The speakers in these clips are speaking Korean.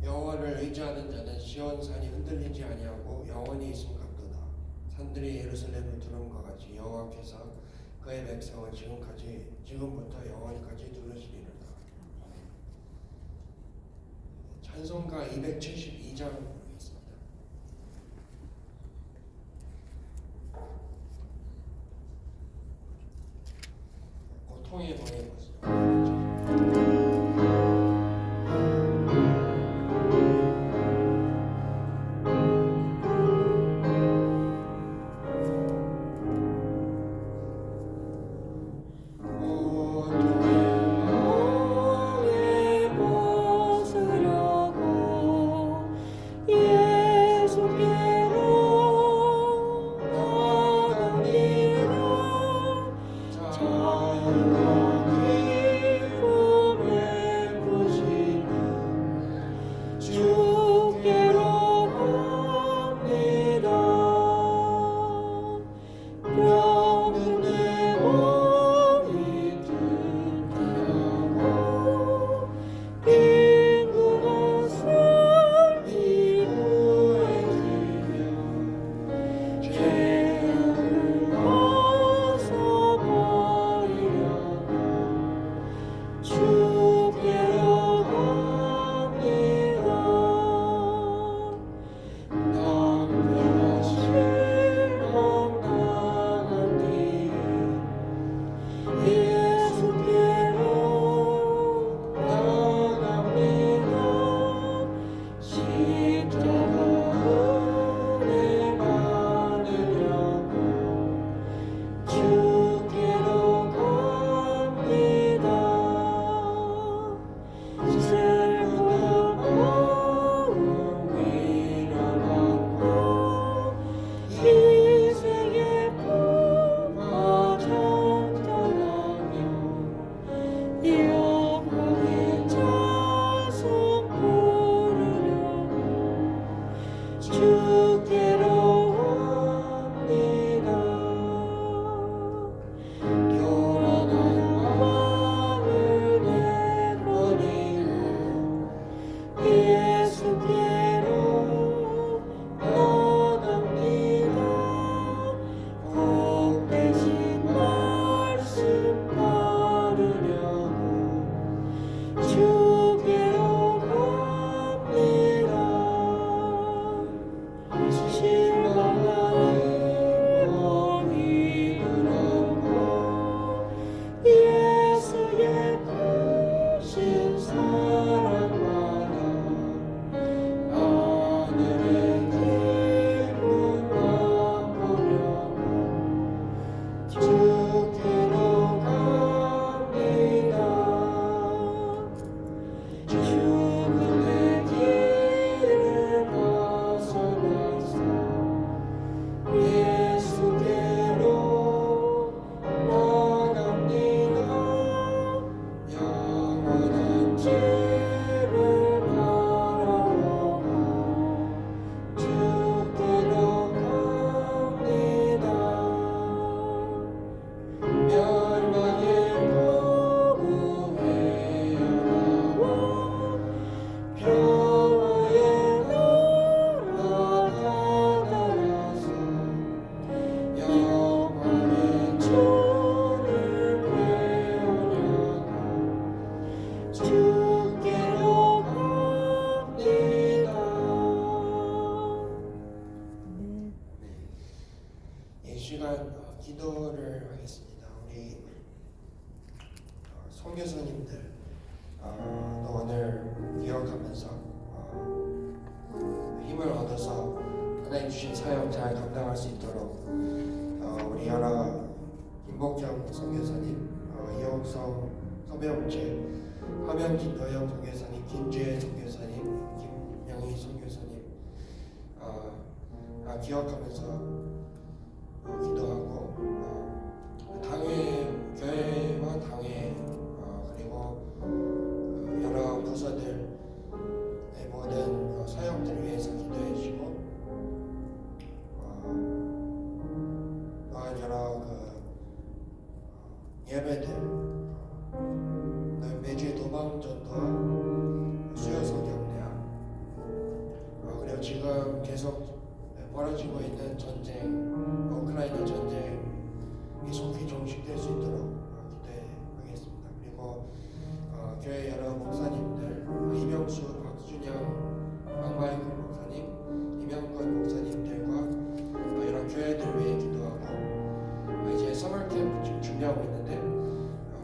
여호와를 의지하는 자는 시온산이 흔들리지 아니하고 영원히 있음 같도다. 산들이 예루살렘을 두름과 같이 여호와께서 그의 백성을 지금부터 영원까지 두르시리로다. 찬송가 272장 보겠습니다. 고통의 방에 보시죠. 기도를 하겠습니다. 우리 선교사님들 또 오늘 기억하면서 힘을 얻어서 하나님 주신 사역 잘 감당할 수 있도록 우리 여러 김복경 선교사님, 이영성 서병재, 하명진 도영 선교사님, 김주혜 선교사님, 김명희 선교사님 기억하면서 기도하고 당회, 교회와 당회 그리고 여러 부서들의 모든 사역들을 위해서 기도해 주시고 또한 여러 예배들 매주의 도방전도와 수요소 경례와 계속 벌어지고 있는 전쟁, 우크라이나 전쟁이 속히 종식될 수 있도록 기대하겠습니다. 그리고 교회 여러 목사님들, 이병수, 박준영, 박마이클 목사님, 이명건 목사님들과 이런 교회들 위해 기도하고 이제 서머 캠프 지금 준비하고 있는데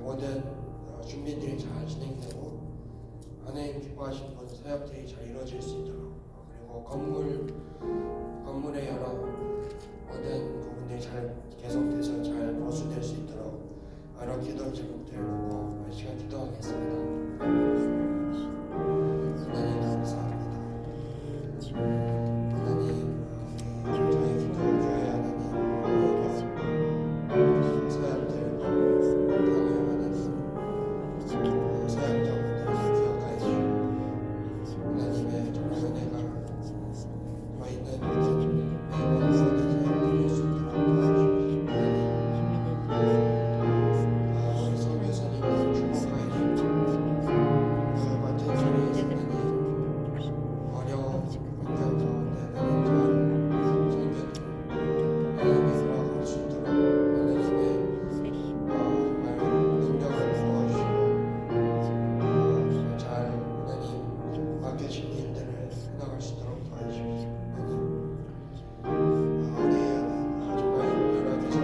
모든 준비들이 잘 진행되고 하나님 기뻐하시는 모든 사역들이 잘 이루어질 수 있도록 그리고 건물의 여러 모든 부분들이 잘 계속돼서 잘 보수될 수 있도록 여러 기도 제목들 보고 이 시간 기도하겠습니다. 하나님 감사합니다. 하나님 저희 기도 교회 하나님 사역들 당회 하나님 사역자분들을 기억하여 주시고 하나님의 정말 은혜가 있는 모든 매번 모든 사역들을 수 있도록 도와주시고 우리 성교사님들 주목하여 주시고 그 맡은 일이 하나님 어려운 환경 가운데 하나님 잘 하나님의 돌아갈 수 있도록 하나님의 정말 능력을 부어주시고 잘 하나님 맡겨진 일들을 해나갈 수 있도록 도와주십시오. 정말 여러 개성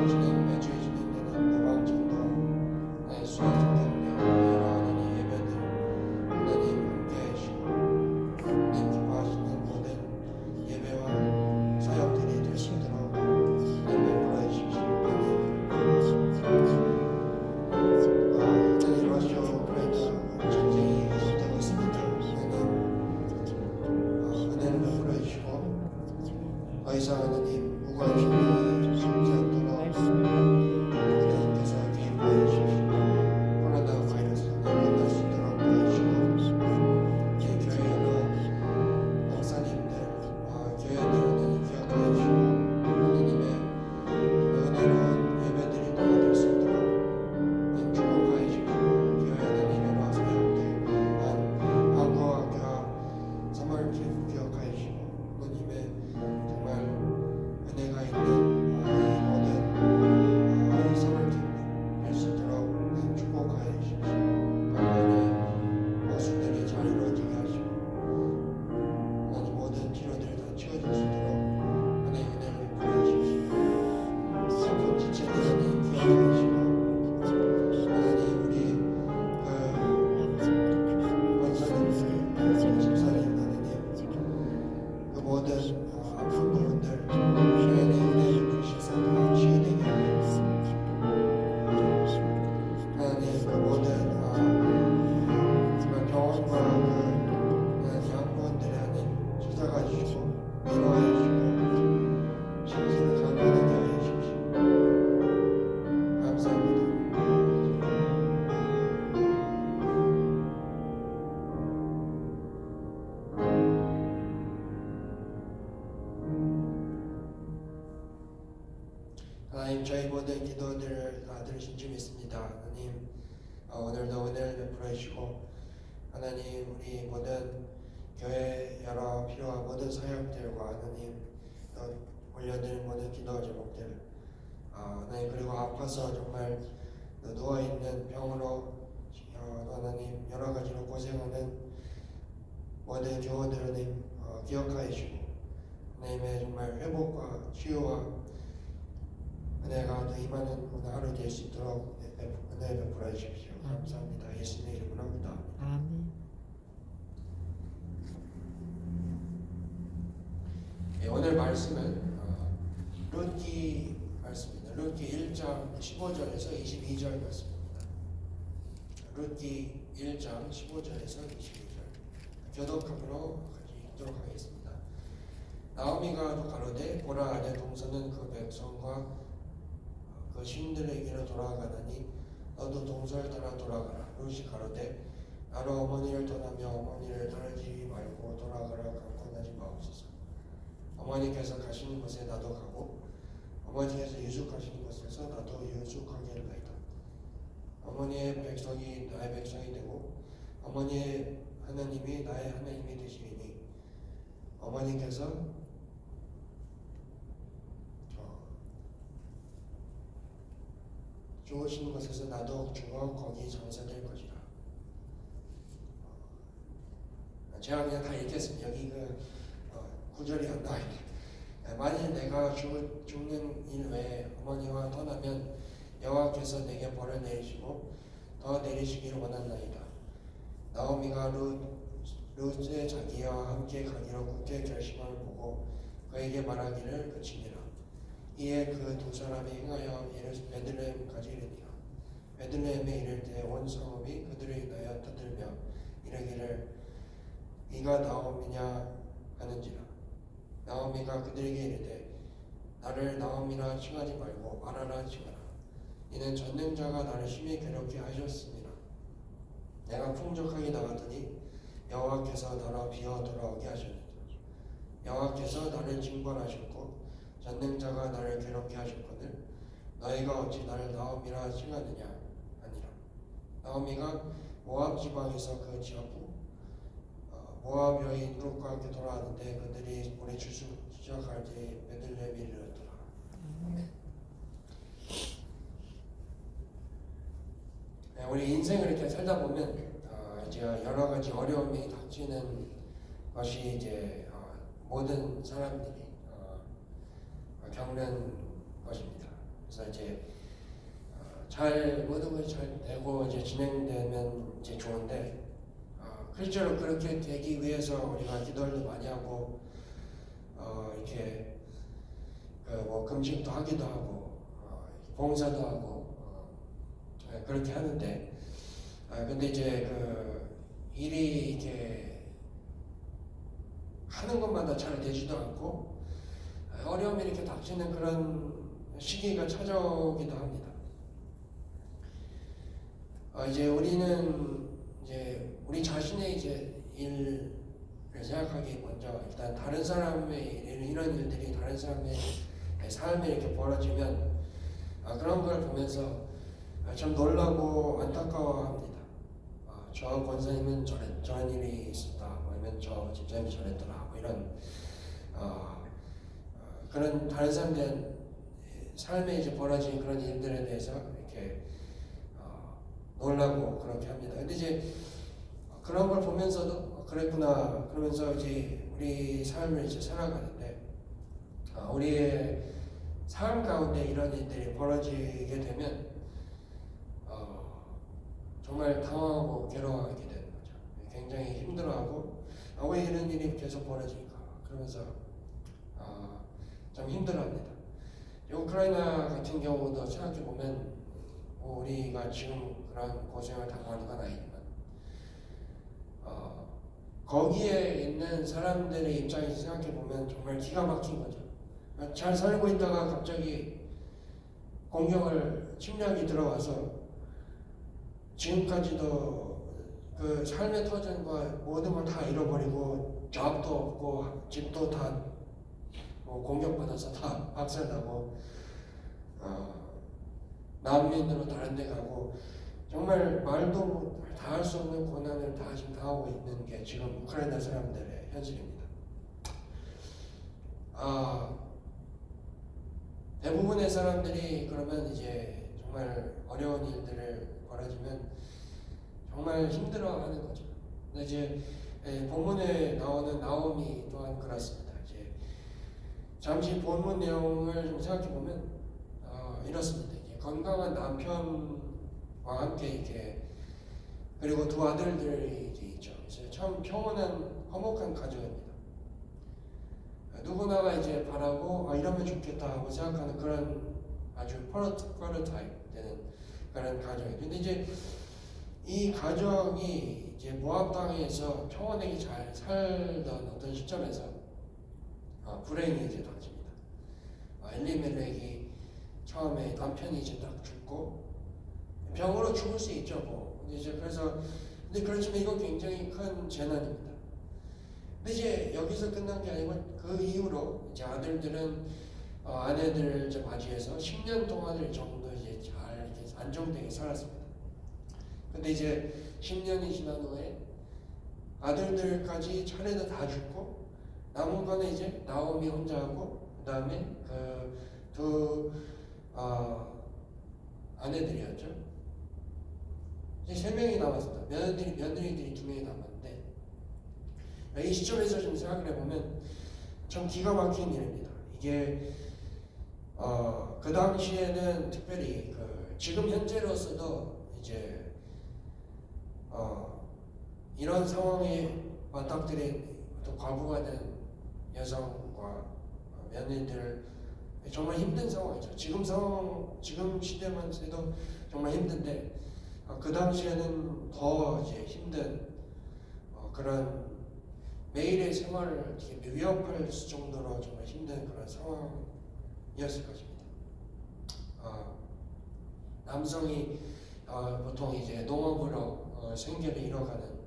매주에 진행되는 노방전도 수학 때문에 여러 하나님 예배들 하나님 함께 해주시고 하나님 기뻐하시는 모든 예배와 사역들이 될 수 있도록 하나님 베풀어 주십시오. 하나님 러시아 우크라이나 전쟁이 계속되고 있습니다. 하나님 은혜를 베풀어 주시고 더 이상 하나님 무관심이 사역도록 하나님께서 개입하여 주십시오. 코로나 바이러스가 끝날 수 있도록 도와주시고 이 교회 여러 목사님들 교회들 하나님 기억하여 주시고 하나님의 은혜로운 예배들이 도와줄 수 있도록 하나님 축복하여 주십시오. 교회 하나님 여러 사역들 한국학교와 서머를 기억하여 주시고 하나님의 정말 은혜가 있는 이 모든 서머를 할 수 있도록 하나님 축복하여 주십시오. 건강의 모습들이 잘 이루어지게 하시고 하나님 모든 치료들이 다 치워질 수 있도록 하나님 은혜를 베풀어 주십시오. 아픈 지체들 하나님 기억하여 주시고 하나님 우리 원사님들 집사님 하나님 그 모든 아픈 부분들 하나님 은혜를 주셔서 다 치유되게 하여 주십시오. 하나님 그 모든 정말 병원과 그 양부원들의 하나님 찾아가 주시고 위로하여 주시고 심신을 강건하게 하여 주십시오. 감사합니다. 하나님 저희 모든 기도들을 다 들으신 줄 믿습니다. 하나님 오늘도 은혜를 베풀어 주시고 하나님 우리 모든 교회 여러 필요한 모든 사역들과 하나님 올려드린 모든 기도 제목들 하나님 그리고 아파서 정말 누워있는 병으로 하나님 여러 가지로 고생하는 모든 교우들 하나님 기억하여 주시고 하나님의 정말 회복과 치유와 은혜가 더 임하는 오늘 하루 될 수 있도록 은혜 베풀어 주십시오. 감사합니다. 예수님의 이름으로 기도합니다. 아멘. 오늘 말씀은 룻기 말씀입니다. 룻기 1장 15절에서 22절 말씀입니다. 룻기 1장 15절에서 22절 교독함으로 같이 읽도록 하겠습니다. 나오미가 가로되 보라 내 동서는 그 백성과 그 신들에게로 돌아가나니 너도 동서를 따라 돌아가라. 룻이 가로되 나로 어머니를 떠나며 어머니를 따르지 말고 돌아가라. 강권하지 마옵소서. 어머니께서 가시는 곳에 나도 가고 어머니께서 유숙하시는 곳에서 나도 유숙하겠나이다. 어머니의 백성이 나의 백성이 되고 어머니의 하나님이 나의 하나님이 되시리니 어머니께서 죽으신 곳에서 나도 죽어 거기 장사될 것이라. 제가 그냥 다 읽겠습니다. 여기 구절이 안 나와요. 만일 내가 죽는 일 외에 어머니와 떠나면 여호와께서 내게 벌을 내리시고 더 내리시기를 원한나이다. 나오미가 룻의 자기와 함께 가기로 굳게 결심함을 보고 그에게 말하기를 그치니라. 이에 그 두 사람이 행하여 베들레헴까지 이르니라. 베들레헴에 이를 때 온 성읍이 그들을 인하여 떠들며 이르기를 이가 나오미냐 하는지라. 나오미가 그들에게 이르되 나를 나오미라 칭하지 말고 마라라 칭하라. 이는 전능자가 나를 심히 괴롭게 하셨습니다. 내가 풍족하게 나갔더니 여호와께서 나라 비어 돌아오게 하셨느니라. 여호와께서 나를 징벌하셨고 전능자가 나를 괴롭게 하셨거늘 너희가 어찌 나를 나오미라 칭하느냐 아니라. 나오미가 모압 지방에서 그 지하부 모압 여인 룻과 함께 돌아왔는데 그들이 우리 추수할 때 베들레헴에 이르렀더라. 우리 인생을 이렇게 살다 보면 이제 여러 가지 어려움이 닥치는 것이 이제 모든 사람들이 겪는 것입니다. 그래서 이제 모든 것이 잘 되고 이제 진행되면 이제 좋은데 실제로 그렇게 되기 위해서 우리가 기도를 많이 하고 이렇게 뭐 금식도 하기도 하고 봉사도 하고 그렇게 하는데 근데 이제 일이 이렇게 하는 것마다 잘 되지도 않고 어려움이 이렇게 닥치는 그런 시기가 찾아오기도 합니다. 이제 우리는 이제 우리 자신의 이제 일을 생각하기 먼저 일단 다른 사람의 이런 일들이 다른 사람의 삶에 이렇게 벌어지면 그런 걸 보면서 참 놀라고 안타까워합니다. 저 권사님은 저런 일이 있었다, 아니면 저 집사님이 저랬더라, 뭐 이런 그런 다른 사람들의 삶에 이제 벌어진 그런 일들에 대해서 이렇게 놀라고 그렇게 합니다. 근데 이제 그런 걸 보면서도 그랬구나 그러면서 이제 우리 삶을 이제 살아가는데 우리의 삶 가운데 이런 일들이 벌어지게 되면 정말 당황하고 괴로워하게 되는 거죠. 굉장히 힘들어하고 왜 이런 일이 계속 벌어질까 그러면서 좀 힘들어합니다. 우크라이나 같은 경우도 생각해 보면 우리가 지금 그런 고생을 당하는 건 아니지만 거기에 있는 사람들의 입장에서 생각해 보면 정말 기가 막힌 거죠. 잘 살고 있다가 갑자기 침략이 들어와서 지금까지도 그 삶의 터전과 모든 걸 다 잃어버리고 잡도 없고 집도 다 공격받아서 다 박살나고 난민으로 다른 데 가고 정말 말도 다 할 수 없는 고난을 다 지금 당하고 있는 게 지금 우크라이나 사람들의 현실입니다. 대부분의 사람들이 그러면 이제 정말 어려운 일들을 벌어지면 정말 힘들어하는 거죠. 근데 이제 본문에 나오는 나오미 또한 그렇습니다. 이제 잠시 본문 내용을 좀 생각해 보면 이렇습니다. 이제 건강한 남편과 함께 이렇게 그리고 두 아들들이 이제 있죠. 그래서 참 평온한 화목한 가정입니다. 누구나가 이제 바라고 이러면 좋겠다 하고 생각하는 그런 아주 프로타입 되는 그런 가정이에요. 근데 이제 이 가정이 이제 모압 땅에서 평온하게 잘 살던 어떤 시점에서 불행이 이제 닥칩니다. 엘리멜렉이 처음에 남편이 이제 딱 죽고 병으로 죽을 수 있죠. 근데 이제 근데 그렇지만 이건 굉장히 큰 재난입니다. 근데 이제 여기서 끝난 게 아니고 그 이후로 이제 아들들은 아내들을 이제 맞이해서 10년 동안을 정도 이제 잘 이렇게 안정되게 살았습니다. 근데 이제 10년이 지난 후에 아들들까지 차례도 다 죽고 남은 거는 이제 나오미 혼자 하고 그 다음에 두 아내들이었죠. 이제 3명이 남았습니다. 며느리들이 2명이 남았는데 이 시점에서 좀 생각을 해보면 참 기가 막힌 일입니다. 이게 그 당시에는 특별히 지금 현재로서도 이제 이런 상황에 맞닥뜨린 또 과부가 된 여성과 며느리들 정말 힘든 상황이죠. 지금 시대만 해도 정말 힘든데 그 당시에는 더 이제 힘든 그런 매일의 생활을 위협할 정도로 정말 힘든 그런 상황이었을 것입니다. 남성이 보통 이제 농업으로 생계를 이뤄가는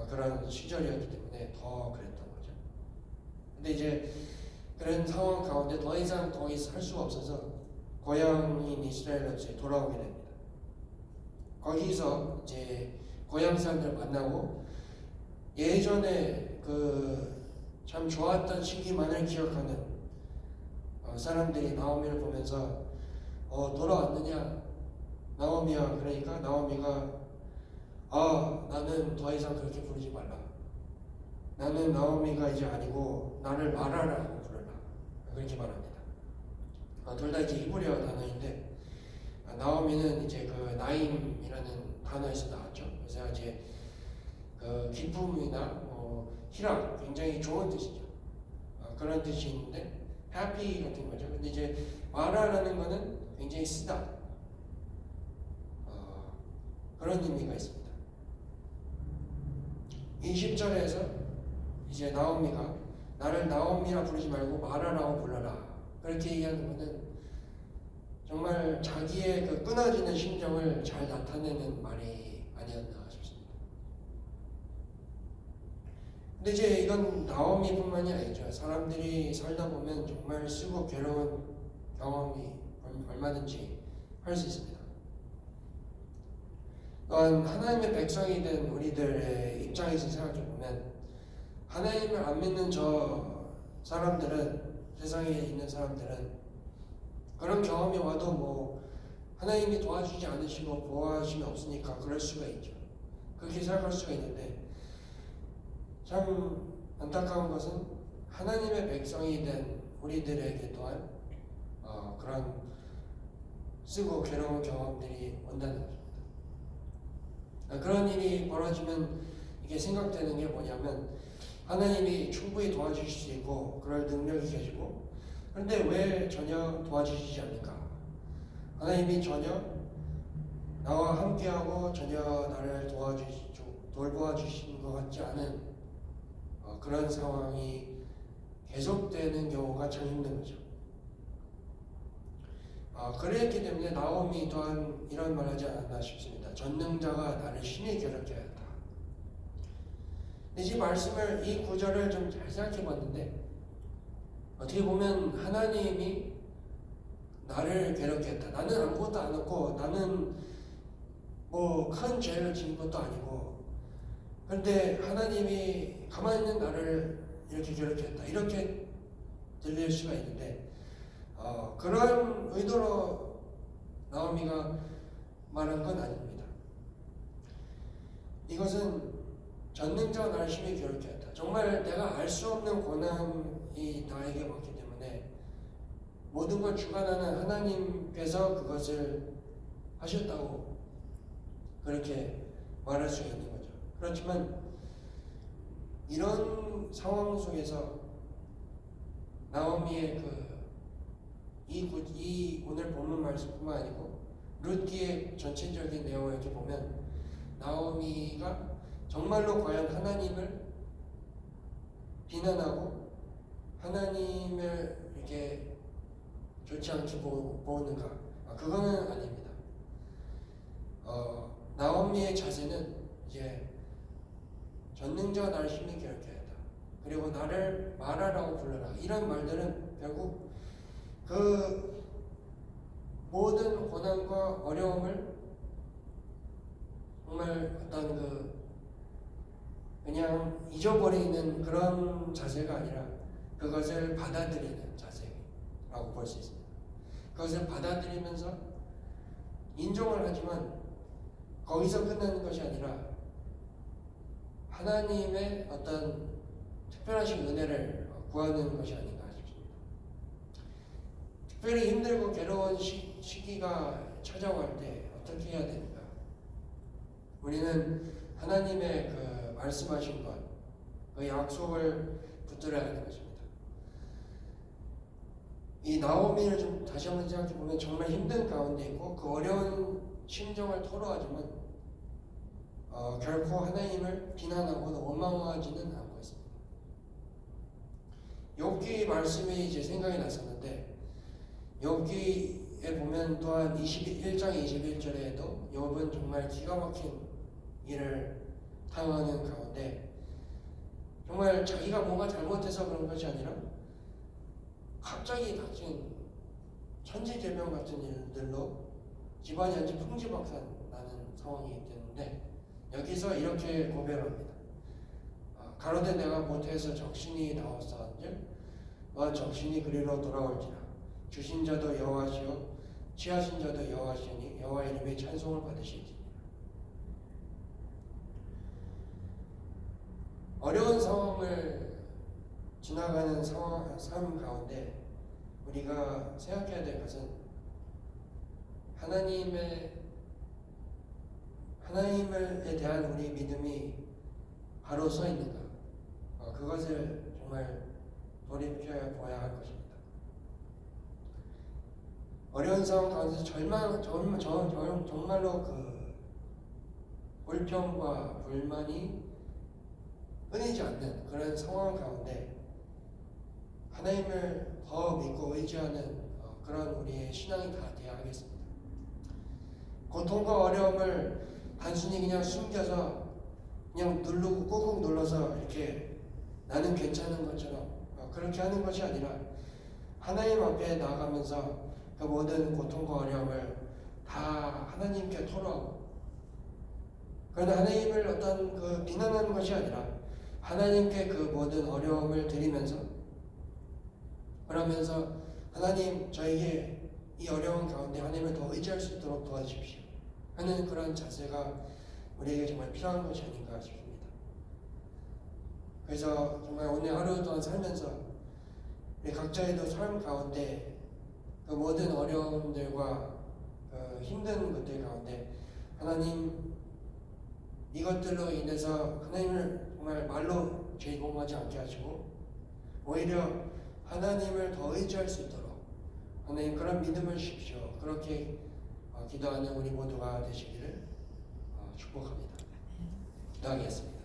그런 시절이었기 때문에 더 그랬던 거죠. 근데 이제 그런 상황 가운데 더 이상 거기서 할 수가 없어서 고향인 이스라엘로 이제 돌아오게 됩니다. 거기서 이제 고향 사람들 만나고 예전에 참 좋았던 시기만을 기억하는 사람들이 나오미를 보면서 돌아왔느냐 나오미야. 그러니까 나오미가 나는 더 이상 그렇게 부르지 말라. 나는 나오미가 이제 아니고 나를 마라라고 부르라. 그렇게 말합니다. 둘 다 이제 히브리어 단어인데 나오미는 이제 나임이라는 단어에서 나왔죠. 그래서 이제 기쁨이나 희락, 굉장히 좋은 뜻이죠. 그런 뜻이 있는데 happy 같은 거죠. 근데 이제 마라라는 거는 굉장히 쓰다 그런 의미가 있습니다. 20절에서 이제 나오미가 나를 나오미라 부르지 말고 마라라고 불러라 그렇게 얘기하는 것은 정말 자기의 끊어지는 심정을 잘 나타내는 말이 아니었나 싶습니다. 근데 이제 이건 나오미뿐만이 아니죠. 사람들이 살다 보면 정말 쓰고 괴로운 경험이 얼마든지 할 수 있습니다. 또한 하나님의 백성이 된 우리들의 입장에서 생각해 보면 하나님을 안 믿는 저 사람들은, 세상에 있는 사람들은 그런 경험이 와도 하나님이 도와주지 않으시고 보호하심이 없으니까 그럴 수가 있죠. 그렇게 생각할 수가 있는데 참 안타까운 것은 하나님의 백성이 된 우리들에게 또한 그런 쓰고 괴로운 경험들이 온다는 것입니다. 그런 일이 벌어지면 이게 생각되는 게 뭐냐면 하나님이 충분히 도와주실 수 있고 그럴 능력이 계시고 그런데 왜 전혀 도와주시지 않는가? 하나님이 전혀 나와 함께하고 전혀 나를 돌보아주시는 것 같지 않은 그런 상황이 계속되는 경우가 참 힘든 거죠. 그랬기 때문에 나오미 또한 이런 말 하지 않았나 싶습니다. 전능자가 나를 심히 괴롭게 하였다. 이 말씀을, 이 구절을 좀 잘 생각해 봤는데 어떻게 보면 하나님이 나를 괴롭게 했다. 나는 아무것도 안 했고 나는 큰 죄를 지은 것도 아니고 그런데 하나님이 가만히 있는 나를 이렇게 괴롭게 했다. 이렇게 들릴 수가 있는데 그런 의도로 나오미가 말한 건 아닙니다. 이것은 전능자가 나를 심히 괴롭게 했다. 정말 내가 알 수 없는 고난이 나에게 왔기 때문에 모든 걸 주관하는 하나님께서 그것을 하셨다고 그렇게 말할 수 있는 거죠. 그렇지만 이런 상황 속에서 나오미의 이 오늘 본문 말씀뿐만 아니고 룻기의 전체적인 내용을 이렇게 보면 나오미가 정말로 과연 하나님을 비난하고 하나님을 이렇게 좋지 않게 보는가? 그거는 아닙니다. 나오미의 자세는 이제 전능자가 나를 심히 괴롭게 했다. 그리고 나를 마라라고 불러라. 이런 말들은 결국 그 모든 고난과 어려움을 정말 어떤 그냥 잊어버리는 그런 자세가 아니라 그것을 받아들이는 자세라고 볼 수 있습니다. 그것을 받아들이면서 인정을 하지만 거기서 끝나는 것이 아니라 하나님의 어떤 특별하신 은혜를 구하는 것이 아닌가 싶습니다. 특별히 힘들고 괴로운 시기가 찾아올 때 어떻게 해야 됩니까? 우리는 하나님의 그 말씀하신 것, 그 약속을 붙들어야 하는 것입니다. 이 나오미를 좀 다시 한번 생각해 보면 정말 힘든 가운데 있고 그 어려운 심정을 토로하지만 결코 하나님을 비난하거나 원망하지는 않고 있습니다. 욥기 말씀이 제 생각이 났었는데 욥기에 보면 또한 1장 21절에도 욥은 정말 기가 막힌 일을 당하는 가운데 정말 자기가 뭔가 잘못해서 그런 것이 아니라 갑자기 닥친 천지개명 같은 일들로 집안이 완전 풍지박산 나는 상황이 되는데 여기서 이렇게 고백을 합니다. 가로되 내가 못해서 적신이 나왔사온즉 적신이 그리로 돌아올지라 주신 자도 여호와시요 취하신 자도 여호와시니 여호와 이름의 찬송을 받으실지니라. 어려운 상황을 지나가는 삶 가운데 우리가 생각해야 될 것은 하나님에 대한 우리 믿음이 바로 서 있는가, 그것을 정말 돌이켜 보아야 할 것입니다. 어려운 상황 가운데서 정말로 그 불평과 불만이 끊이지 않는 그런 상황 가운데 하나님을 더 믿고 의지하는 그런 우리의 신앙이 다 되어야 하겠습니다. 고통과 어려움을 단순히 그냥 숨겨서 그냥 누르고 꾹꾹 눌러서 이렇게 나는 괜찮은 것처럼 그렇게 하는 것이 아니라 하나님 앞에 나아가면서 그 모든 고통과 어려움을 다 하나님께 토로하고, 그러나 하나님을 어떤 그 비난하는 것이 아니라 하나님께 그 모든 어려움을 드리면서, 그러면서 하나님 저에게 이 어려운 가운데 하나님을 더 의지할 수 있도록 도와주십시오 하는 그런 자세가 우리에게 정말 필요한 것이 아닌가 싶습니다. 그래서 정말 오늘 하루 동안 살면서 우리 각자의도 삶 가운데 그 모든 어려움들과 힘든 것들 가운데 하나님 이것들로 인해서 하나님을 정말 말로 제공하지 않게 하시고 오히려 하나님을 더 의지할 수 있도록 하나님 그런 믿음을 주십시오. 그렇게 기도하는 우리 모두가 되시기를 축복합니다. 기도하겠습니다.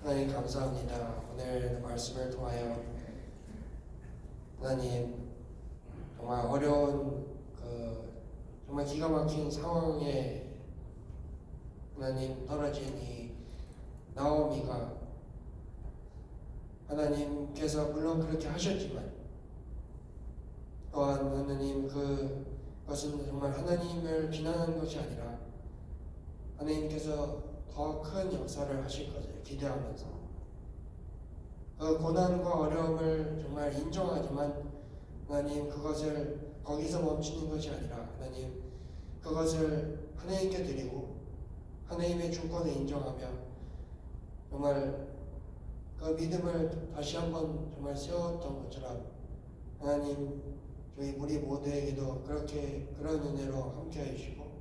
하나님 감사합니다. 오늘 말씀을 통하여 하나님 정말 어려운 정말 기가 막힌 상황에 하나님 떨어진 이 나오미가 하나님께서 물론 그렇게 하셨지만 또한 하나님 그것은 정말 하나님을 비난하는 것이 아니라 하나님께서 더 큰 역사를 하실 것을 기대하면서 그 고난과 어려움을 정말 인정하지만 하나님 그것을 거기서 멈추는 것이 아니라 하나님 그것을 하나님께 드리고 하나님의 주권을 인정하며 정말 그 믿음을 다시 한번 정말 세웠던 것처럼 하나님 저희 우리 모두에게도 그렇게 그런 은혜로 함께해 주시고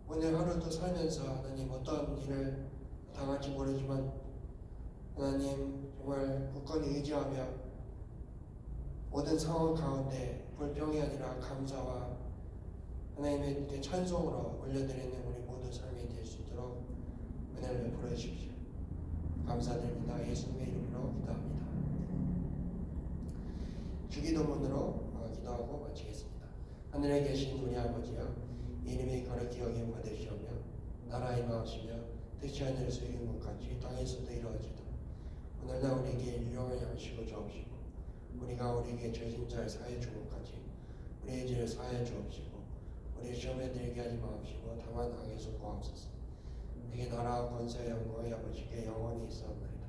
오늘 하루도 살면서 하나님 어떤 일을 당할지 모르지만 하나님 정말 굳건히 의지하며 모든 상황 가운데 불평이 아니라 감사와 하나님의 찬송으로 올려드리는 우리 모두 삶이 될 수 있도록 은혜를 부어주십시오. 감사드립니다. 예수님의 이름으로 기도합니다. 주기도문으로 기도하고 마치겠습니다. 하늘에 계신 우리 아버지여, 이름이 거룩히 여김 받으시오며 나라 임하시며 뜻이 하늘에서 이룬 것 같이 땅에서도 이루어지도다. 오늘날 우리에게 일용할 양식을 주옵시고 우리가 우리에게 죄진 자를 사해 준 것 같이 우리의 죄를 사해 주옵시고 우리 시험에 들게 하지 마옵시고 다만 악에서 구하옵소서. 내게 나라와 권세와 영광이 아버지께 영원히 있사옵나이다.